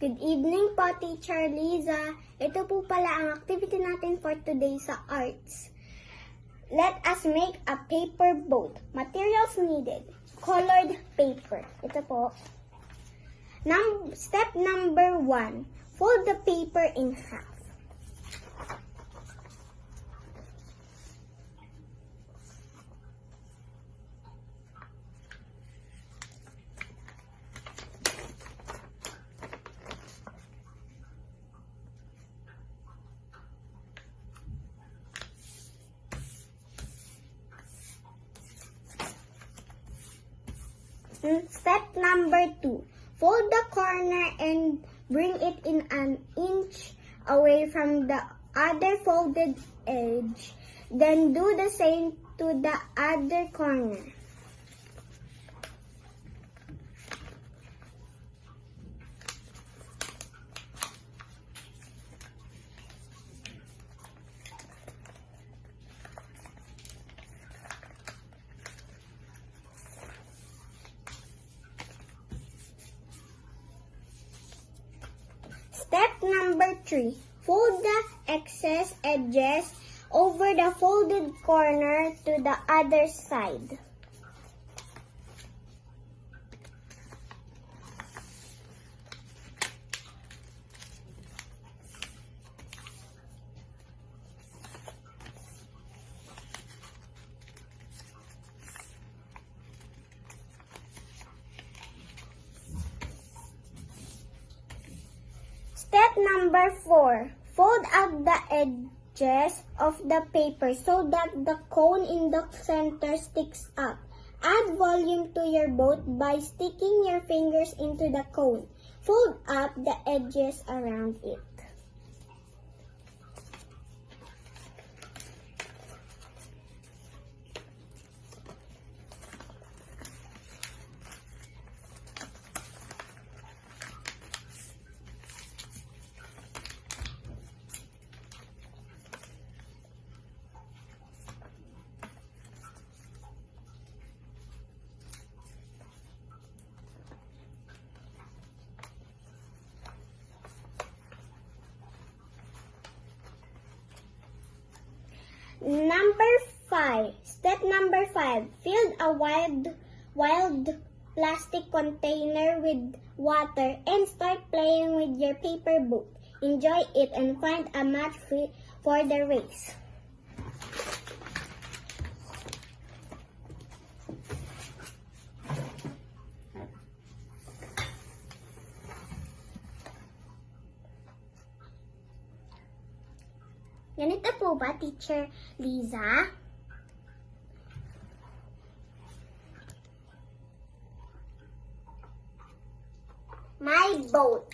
Good evening po, Teacher Liza. Ito po pala ang activity natin for today sa arts. Let us make a paper boat. Materials needed. Colored paper. Ito po. Step number 1. Fold the paper in half. Step number 2. Fold the corner and bring it in an inch away from the other folded edge. Then do the same to the other corner. Step number 3. Fold the excess edges over the folded corner to the other side. Step number 4. Fold out the edges of the paper so that the cone in the center sticks up. Add volume to your boat by sticking your fingers into the cone. Fold up the edges around it. Number 5. Step number 5. Fill a wild plastic container with water and start playing with your paper boat. Enjoy it and find a match for the race. Ganito po ba, Teacher Liza? My boat.